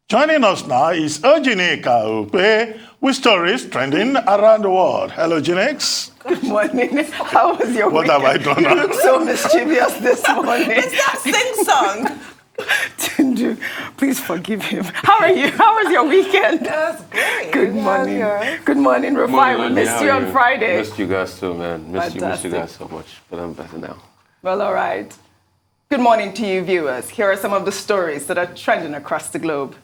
Joining us now is OjyOkpe with stories trending around the world. Hello, Jinex. Good morning. How was your weekend? What have I done? You look so mischievous this morning. It's that sing-song. Tundu, please forgive him. How are you? How was your weekend? That's great. Good morning. Good morning, Rufai. We missed you on Friday. Missed you guys too, man. Missed you guys so much. But I'm better now. Well, all right. Good morning to you, viewers. Here are some of the stories that are trending across the globe.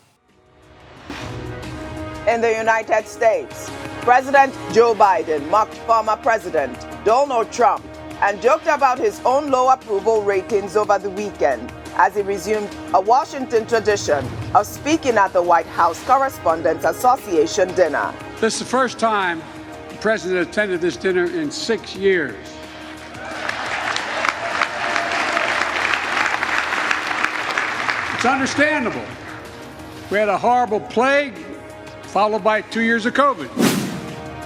In the United States, President Joe Biden mocked former President Donald Trump and joked about his own low approval ratings over the weekend as he resumed a Washington tradition of speaking at the White House Correspondents Association dinner. This is the first time the president attended this dinner in 6 years. It's understandable. We had a horrible plague, followed by 2 years of COVID.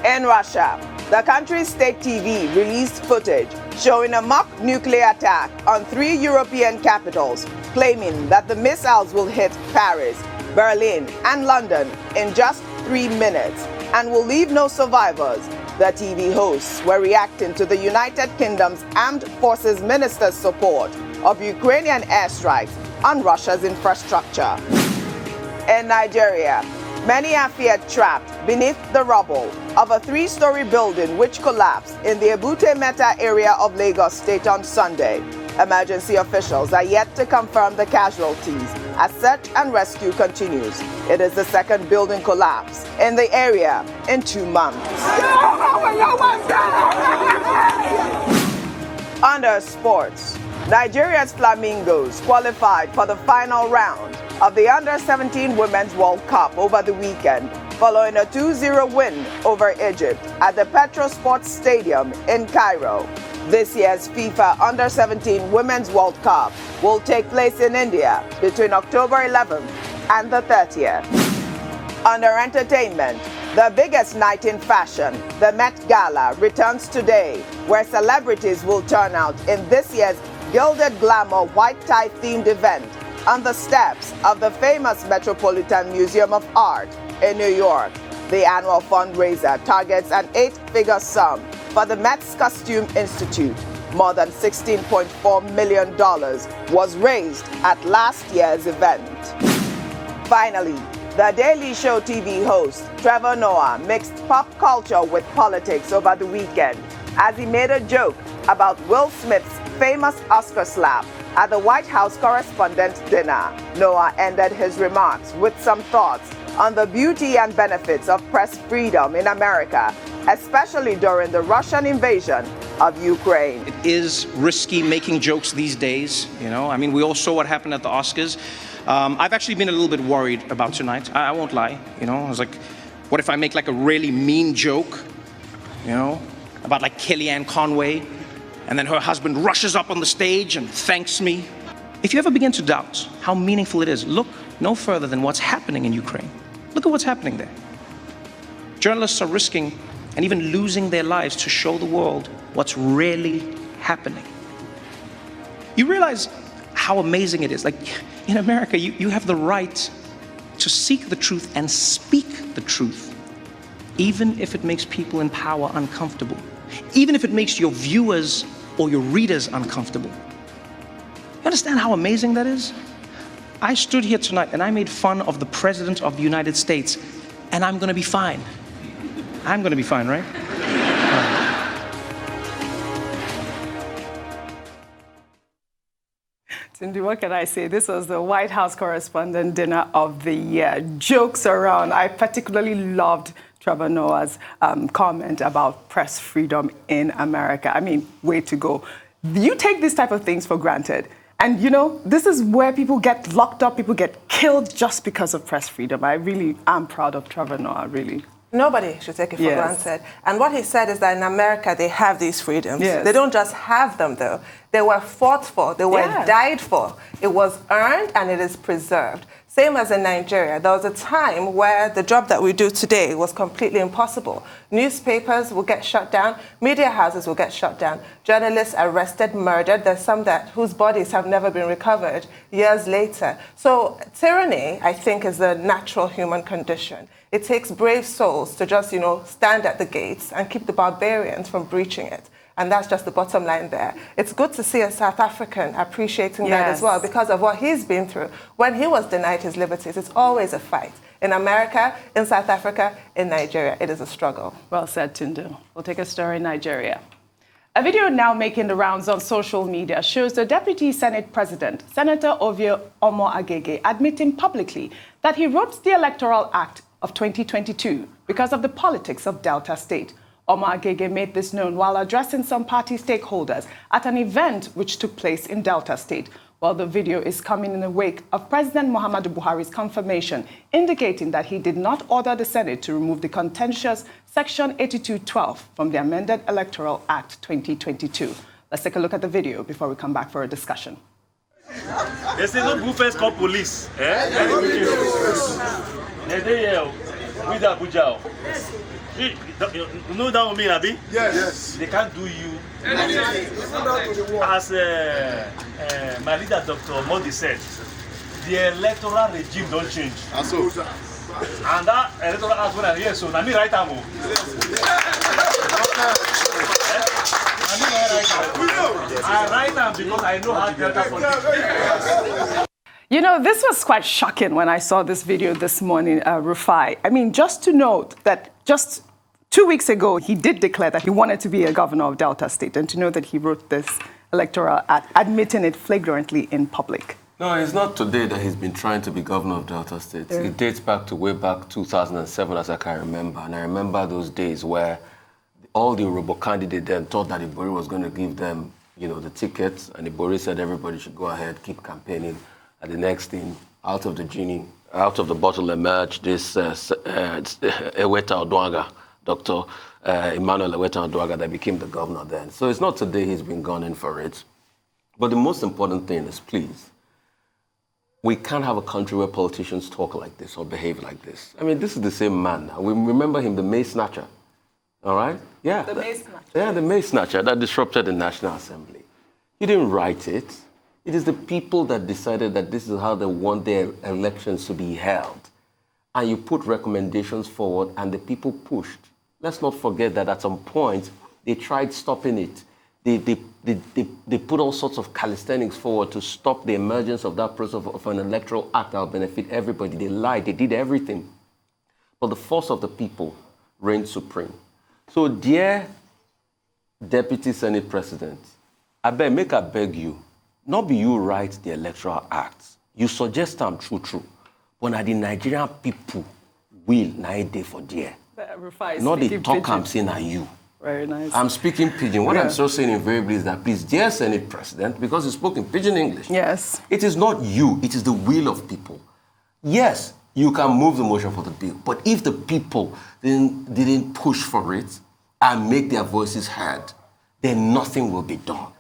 In Russia, the country's state TV released footage showing a mock nuclear attack on 3 European capitals, claiming that the missiles will hit Paris, Berlin, and London in just 3 minutes and will leave no survivors. The TV hosts were reacting to the United Kingdom's Armed Forces Minister's support of Ukrainian airstrikes on Russia's infrastructure. In Nigeria, many are feared trapped beneath the rubble of a 3-story building which collapsed in the Ebute-Metta area of Lagos State on Sunday. Emergency officials are yet to confirm the casualties as search and rescue continues. It is the second building collapse in the area in 2 months. Under sports, Nigeria's Flamingos qualified for the final round of the Under-17 Women's World Cup over the weekend, following a 2-0 win over Egypt at the Petro Sports Stadium in Cairo. This year's FIFA Under-17 Women's World Cup will take place in India between October 11th and the 30th. Under entertainment, the biggest night in fashion, the Met Gala, returns today, where celebrities will turn out in this year's Gilded Glamour white tie themed event on the steps of the famous Metropolitan Museum of Art in New York. The annual fundraiser targets an 8-figure sum for the Met's Costume Institute. More than $16.4 million was raised at last year's event. Finally, the Daily Show TV host Trevor Noah mixed pop culture with politics over the weekend as he made a joke about Will Smith's famous Oscar slap at the White House Correspondent dinner. Noah ended his remarks with some thoughts on the beauty and benefits of press freedom in America, especially during the Russian invasion of Ukraine. It is risky making jokes these days, you know. I mean, we all saw what happened at the Oscars. I've actually been a little bit worried about tonight. I won't lie, you know. I was like, what if I make like a really mean joke, you know, about like Kellyanne Conway, and then her husband rushes up on the stage and thanks me? If you ever begin to doubt how meaningful it is, look no further than what's happening in Ukraine. Look at what's happening there. Journalists are risking and even losing their lives to show the world what's really happening. You realize how amazing it is. Like, in America, you have the right to seek the truth and speak the truth, even if it makes people in power uncomfortable, even if it makes your viewers or your readers uncomfortable. You understand how amazing that is? I stood here tonight and I made fun of the President of the United States, and I'm gonna be fine. I'm gonna be fine, right? Cindy, what can I say? This was the White House Correspondent Dinner of the Year. Jokes around. I particularly loved Trevor Noah's comment about press freedom in America. I mean, way to go. You take these type of things for granted. And, you know, this is where people get locked up, people get killed just because of press freedom. I really am proud of Trevor Noah, really. Nobody should take it for granted. And what he said is that in America, they have these freedoms. Yes. They don't just have them, though. They were fought for. They were died for. It was earned and it is preserved. Same as in Nigeria. There was a time where the job that we do today was completely impossible. Newspapers will get shut down. Media houses will get shut down. Journalists arrested, murdered. There's some whose bodies have never been recovered years later. So tyranny, I think, is the natural human condition. It takes brave souls to just, stand at the gates and keep the barbarians from breaching it. And that's just the bottom line there. It's good to see a South African appreciating that as well because of what he's been through. When he was denied his liberties, it's always a fight. In America, in South Africa, in Nigeria, it is a struggle. Well said, Tunde. We'll take a story in Nigeria. A video now making the rounds on social media shows the Deputy Senate President, Senator Omuo-Ekiti, admitting publicly that he wrote the Electoral Act of 2022 because of the politics of Delta State. Omuo-Ekiti made this known while addressing some party stakeholders at an event which took place in Delta State. While the video is coming in the wake of President Muhammad Buhari's confirmation, indicating that he did not order the Senate to remove the contentious Section 8212 from the amended Electoral Act 2022. Let's take a look at the video before we come back for a discussion. They say no first call police. They with Abuja. You know that woman, Abi? Yes. They can't do you. As my leader, Dr. Modi, said, the electoral regime don't change. And that electoral act when I hear so, now me right now. I write down because I know how Delta politics. This was quite shocking when I saw this video this morning, Rufai. I mean, just to note that just 2 weeks ago, he did declare that he wanted to be a governor of Delta State, and to know that he wrote this electoral act, admitting it flagrantly in public. No, it's not today that he's been trying to be governor of Delta State. Yeah. It dates back to way back 2007, as I can remember. And I remember those days where all the Robo candidates then thought that Ibori was going to give them, the tickets, and Ibori said everybody should go ahead, keep campaigning. And the next thing, out of the genie, out of the bottle emerged this Eweta Odwaga, Dr. Emmanuel Eweta Odwaga, that became the governor then. So it's not today he's been gunning for it. But the most important thing is, please, we can't have a country where politicians talk like this or behave like this. I mean, this is the same man now. We remember him, the Mace Snatcher. All right? Yeah. The Mace Snatcher. Yeah, the Mace Snatcher that disrupted the National Assembly. He didn't write it. It is the people that decided that this is how they want their elections to be held. And you put recommendations forward and the people pushed. Let's not forget that at some point, they tried stopping it. They put all sorts of calisthenics forward to stop the emergence of that process of an electoral act that will benefit everybody. They lied, they did everything. But the force of the people reigned supreme. So, dear Deputy Senate President, I beg you, not be you write the Electoral Act. You suggest them true. But now the Nigerian people will na day for dear. Not the talk I'm saying are you. Very nice. I'm speaking pidgin. What I'm so saying invariably is that, please, dear Senate President, because you spoke in pidgin English. Yes. It is not you. It is the will of people. Yes, you can move the motion for the bill. But if the people didn't push for it and make their voices heard, then nothing will be done.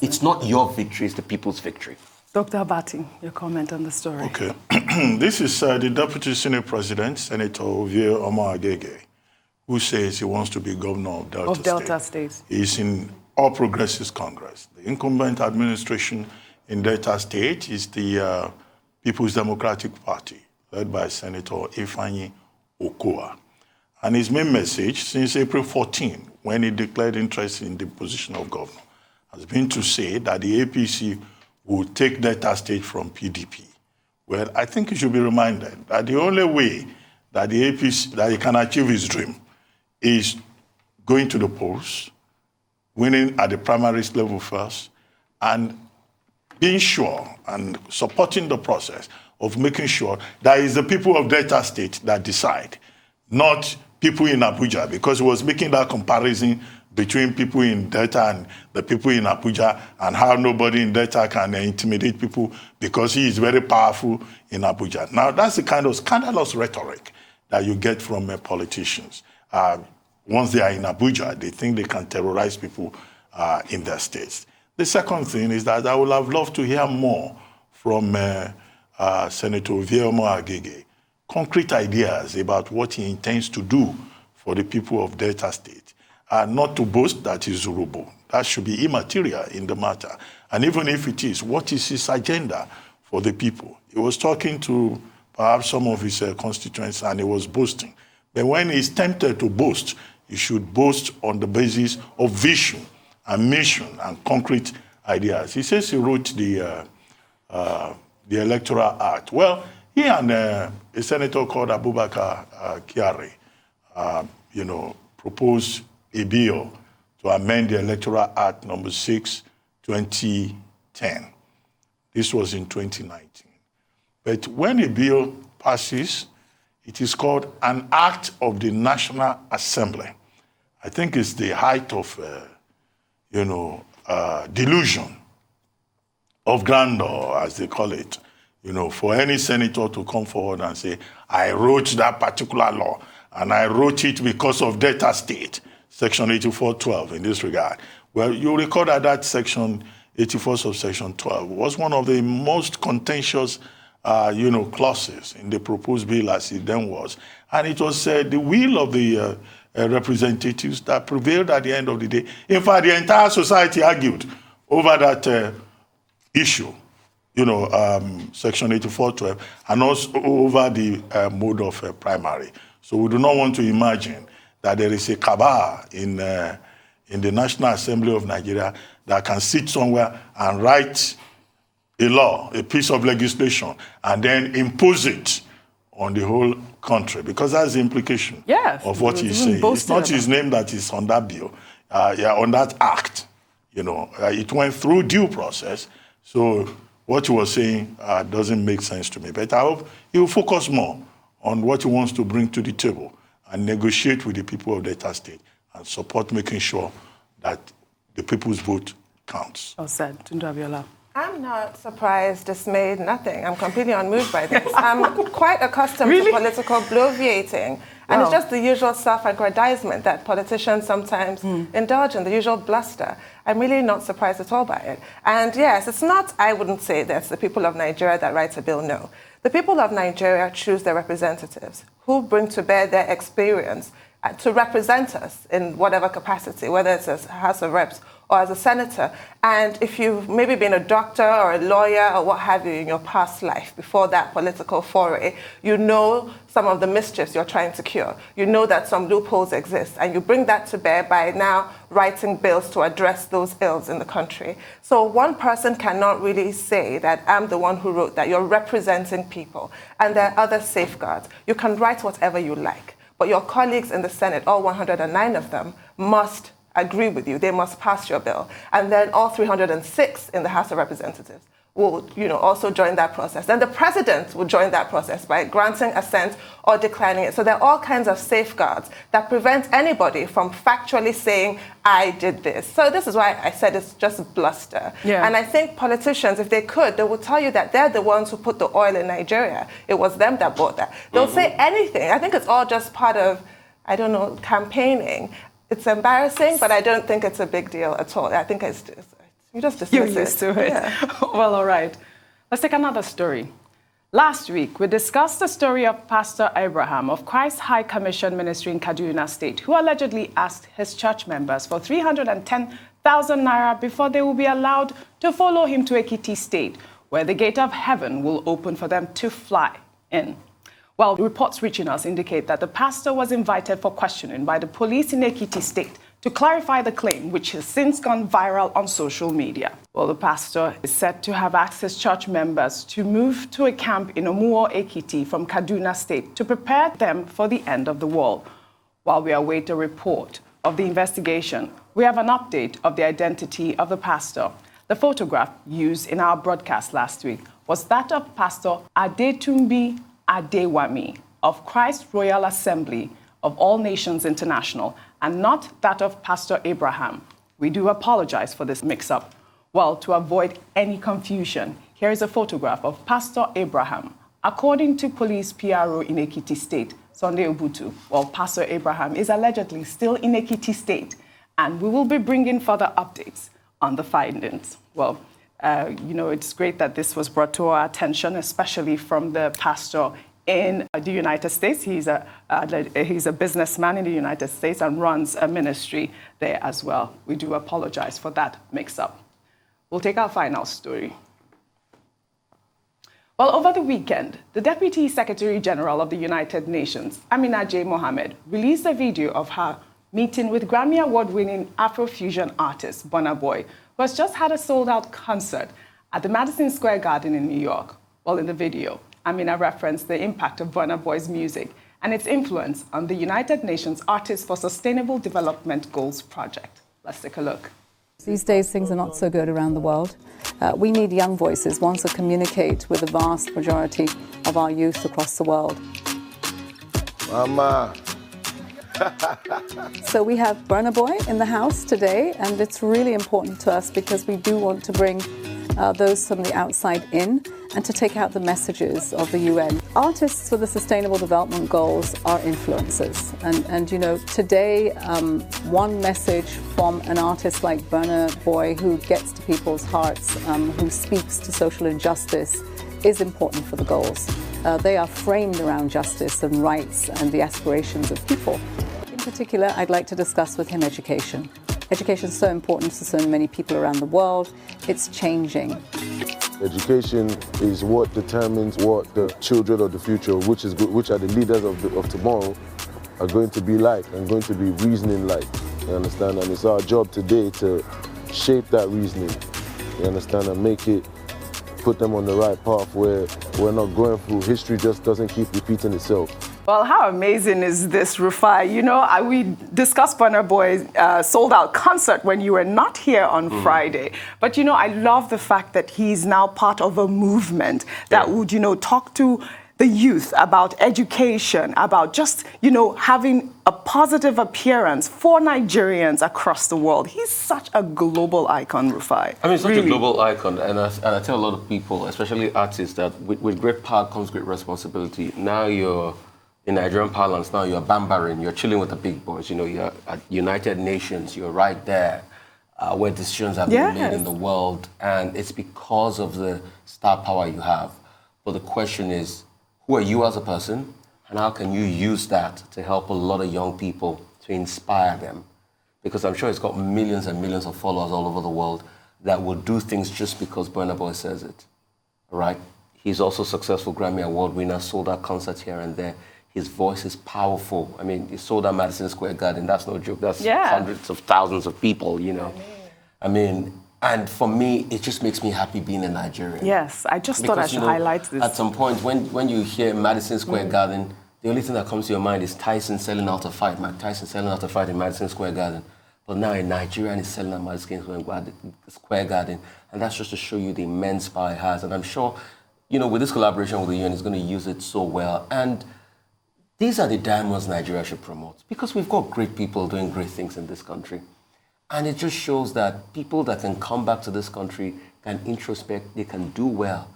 It's not your victory, it's the people's victory. Dr. Abati, your comment on the story. Okay. This is the Deputy Senate President, Senator Omuo-Ekiti, who says he wants to be governor of Delta State. He's in All Progressives Congress. The incumbent administration in Delta State is the People's Democratic Party, led by Senator Ifeanyi Okowa. And his main message since April 14, when he declared interest in the position of governor, has been to say that the APC will take Delta State from PDP. Well, I think he should be reminded that the only way that the APC, that he can achieve his dream is going to the polls, winning at the primaries level first, and being sure and supporting the process of making sure that it's the people of Delta State that decide, not people in Abuja, because he was making that comparison between people in Delta and the people in Abuja, and how nobody in Delta can intimidate people because he is very powerful in Abuja. Now, that's the kind of scandalous rhetoric that you get from politicians. Once they are in Abuja, they think they can terrorize people in their states. The second thing is that I would have loved to hear more from Senator Omuo-Ekiti, concrete ideas about what he intends to do for the people of Delta State. Not to boast that he's Urobo. That should be immaterial in the matter. And even if it is, what is his agenda for the people? He was talking to perhaps some of his constituents and he was boasting. But when he's tempted to boast, he should boast on the basis of vision and mission and concrete ideas. He says he wrote the Electoral Act. Well, he and a senator called Abubakar Kyari, proposed a bill to amend the Electoral Act number 6, 2010. This was in 2019. But when a bill passes, it is called an Act of the National Assembly. I think it's the height of, delusion of grandeur, as they call it, for any senator to come forward and say, I wrote that particular law, and I wrote it because of Delta State, Section 84.12 in this regard. Well, you recall that Section 84 subsection 12 was one of the most contentious, clauses in the proposed bill as it then was. And it was the will of the representatives that prevailed at the end of the day. In fact, the entire society argued over that issue, Section 84.12, and also over the mode of primary. So we do not want to imagine that there is a cabal in the National Assembly of Nigeria that can sit somewhere and write a law, a piece of legislation, and then impose it on the whole country, because that's the implication of what he's saying. It's not his name that is on that bill, on that act. It went through due process. So what he was saying doesn't make sense to me. But I hope he will focus more on what he wants to bring to the table and negotiate with the people of Delta State and support making sure that the people's vote counts. Well said. Tunde Abiola. I'm not surprised, dismayed, nothing. I'm completely unmoved by this. I'm quite accustomed to political bloviating. And it's just the usual self-aggrandizement that politicians sometimes indulge in, the usual bluster. I'm really not surprised at all by it. And yes, it's not, I wouldn't say that's the people of Nigeria that write a bill, no. The people of Nigeria choose their representatives who bring to bear their experience to represent us in whatever capacity, whether it's as House of Reps or as a senator. And if you've maybe been a doctor or a lawyer or what have you in your past life before that political foray, you know some of the mischiefs you're trying to cure. You know that some loopholes exist, and you bring that to bear by now writing bills to address those ills in the country. So one person cannot really say that I'm the one who wrote that. You're representing people, and there are other safeguards. You can write whatever you like, but your colleagues in the Senate, all 109 of them, must agree with you. They must pass your bill. And then all 306 in the House of Representatives will, also join that process. Then the president will join that process by granting assent or declining it. So there are all kinds of safeguards that prevent anybody from factually saying, I did this. So this is why I said it's just bluster. Yeah. And I think politicians, if they could, they would tell you that they're the ones who put the oil in Nigeria. It was them that bought that. They'll say anything. I think it's all just part of, campaigning. It's embarrassing, but I don't think it's a big deal at all. I think it's just, you just dismiss You're used to it. Yeah. Well, all right. Let's take another story. Last week, we discussed the story of Pastor Abraham of Christ High Commission Ministry in Kaduna State, who allegedly asked his church members for 310,000 naira before they will be allowed to follow him to Ekiti State, where the gate of heaven will open for them to fly in. Well, reports reaching us indicate that the pastor was invited for questioning by the police in Ekiti State to clarify the claim, which has since gone viral on social media. Well, the pastor is said to have asked his church members to move to a camp in Omuo-Ekiti from Kaduna State to prepare them for the end of the world. While we await a report of the investigation, we have an update of the identity of the pastor. The photograph used in our broadcast last week was that of Pastor Adetunmbi Adewami of Christ Royal Assembly of All Nations International, and not that of Pastor Abraham. We do apologize for this mix-up. Well, to avoid any confusion, here is a photograph of Pastor Abraham. According to police PRO in Ekiti State, Sunday Obutu, well, Pastor Abraham is allegedly still in Ekiti State, and we will be bringing further updates on the findings. Well, it's great that this was brought to our attention, especially from the pastor in the United States. He's a businessman in the United States and runs a ministry there as well. We do apologize for that mix-up. We'll take our final story. Well, over the weekend, the Deputy Secretary General of the United Nations, Amina J. Mohammed, released a video of her meeting with Grammy Award-winning Afro-fusion artist Burna Boy, who has just had a sold-out concert at the Madison Square Garden in New York. Well, in the video, Amina referenced the impact of Burna Boy's music and its influence on the United Nations Artists for Sustainable Development Goals project. Let's take a look. These days, things are not so good around the world. We need young voices, ones that communicate with the vast majority of our youth across the world. Mama. So we have Burna Boy in the house today, and it's really important to us because we do want to bring those from the outside in and to take out the messages of the UN. Artists for the Sustainable Development Goals are influencers. And today, one message from an artist like Burna Boy, who gets to people's hearts, who speaks to social injustice, is important for the goals. They are framed around justice and rights and the aspirations of people. In particular, I'd like to discuss with him education. Education is so important to so many people around the world. It's changing. Education is what determines what the children of the future, which are the leaders of tomorrow, are going to be like and going to be reasoning like. You understand? And it's our job today to shape that reasoning. You understand? And put them on the right path where we're not going through. History just doesn't keep repeating itself. Well, how amazing is this, Rufai? We discussed Burna Boy's sold-out concert when you were not here on Friday. But, I love the fact that he's now part of a movement that would, talk to the youth about education, about just, having a positive appearance for Nigerians across the world. He's such a global icon, Rufai. I mean, such a global icon. And I tell a lot of people, especially artists, that with great power comes great responsibility. Now you're... In Nigerian parlance, now you're bambaring, you're chilling with the big boys. You're at United Nations, you're right there where decisions have been made in the world. And it's because of the star power you have. But the question is, who are you as a person? And how can you use that to help a lot of young people, to inspire them? Because I'm sure it's got millions and millions of followers all over the world that will do things just because Burna Boy says it. All right? He's also a successful Grammy Award winner, sold out concerts here and there. His voice is powerful. I mean, he sold out Madison Square Garden. That's no joke. That's hundreds of thousands of people, I mean, and for me, it just makes me happy being a Nigerian. Yes, I just thought I should highlight this. At some point, when you hear Madison Square Garden, the only thing that comes to your mind is Tyson selling out a fight. Mike Tyson selling out a fight in Madison Square Garden. But now a Nigerian is selling out Madison Square Garden. And that's just to show you the immense power it has. And I'm sure, with this collaboration with the UN, it's going to use it so well. And these are the diamonds Nigeria should promote, because we've got great people doing great things in this country. And it just shows that people that can come back to this country can introspect, they can do well.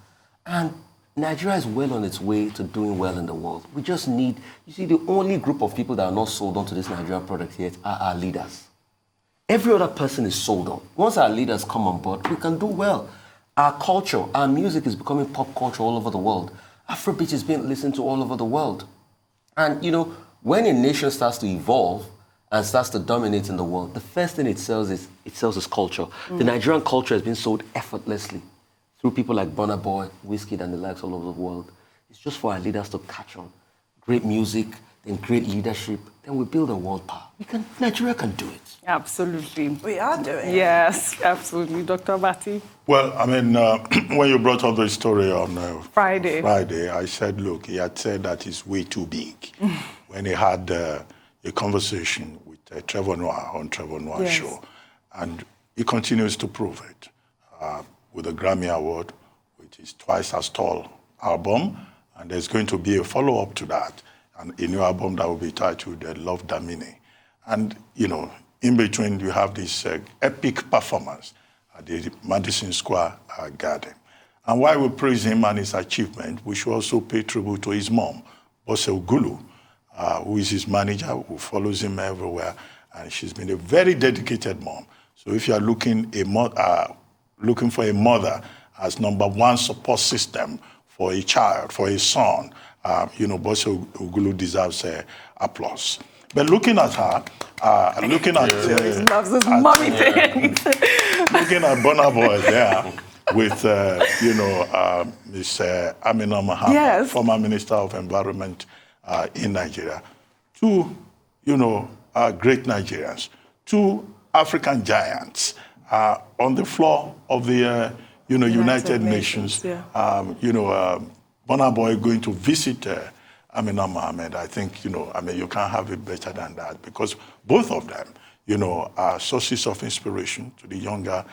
And Nigeria is well on its way to doing well in the world. We just need, the only group of people that are not sold on to this Nigerian product yet are our leaders. Every other person is sold on. Once our leaders come on board, we can do well. Our culture, our music is becoming pop culture all over the world. Afrobeat is being listened to all over the world. And, when a nation starts to evolve and starts to dominate in the world, the first thing it sells is culture. The Nigerian culture has been sold effortlessly through people like Burna Boy, Wizkid, and the likes all over the world. It's just for our leaders to catch on. Great music, then great leadership, then we build a world power. Nigeria can do it. Absolutely. We are doing it. Yes, absolutely. Dr. Bati? Well, I mean, when you brought up the story on Friday, I said, look, he had said that it's way too big. When he had a conversation with Trevor Noah on Trevor Noah's show. And he continues to prove it with the Grammy Award, which is twice as tall album. And there's going to be a follow-up to that, and a new album that will be titled Love Damini. And, in between, you have this epic performance at the Madison Square Garden. And while we praise him and his achievement, we should also pay tribute to his mom, Bose Ugulu, who is his manager, who follows him everywhere. And she's been a very dedicated mom So if you are looking for a mother as number one support system for a child, for a son, Bose Ugulu deserves applause. But looking at her, looking at loves this mommy thing. Looking at Burna Boy there with Miss Amina Mohammed, yes, former Minister of Environment in Nigeria, two great Nigerians, two African giants on the floor of the United Nations. Yeah. Burna Boy going to visit Amina Mohammed. I think you can't have it better than that, because both of them are sources of inspiration to the younger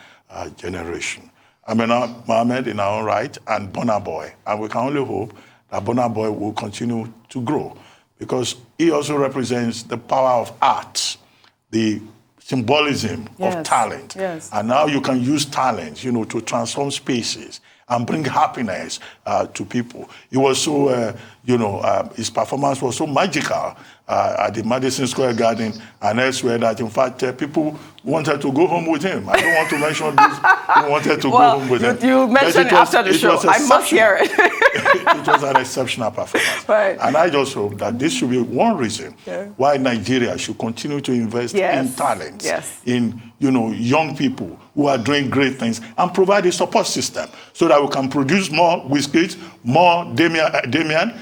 generation. Amina Mohammed in our own right, and Burna Boy. And we can only hope that Burna Boy will continue to grow, because he also represents the power of art, the symbolism of talent. Yes. And now you can use talent, to transform spaces and bring happiness to people. It was so, his performance was so magical at the Madison Square Garden and elsewhere that, in fact, people wanted to go home with him. I don't want to mention this. Who wanted to go home with him. You mentioned it after the show. I must hear it. It was an exceptional performance. Right. And I just hope that this should be one reason why Nigeria should continue to invest in talent, in young people who are doing great things, and provide a support system so that we can produce more Wizkid, more Damini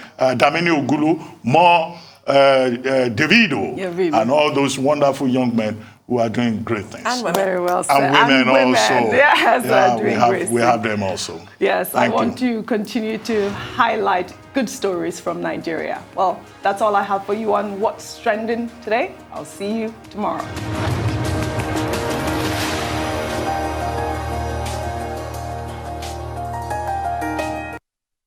Ogulu, more Davido, and all those wonderful young men who are doing great things. And women. Very well said. And women also. Yes, we have them also. Yes, I want to continue to highlight good stories from Nigeria. Well, that's all I have for you on What's Trending today. I'll see you tomorrow.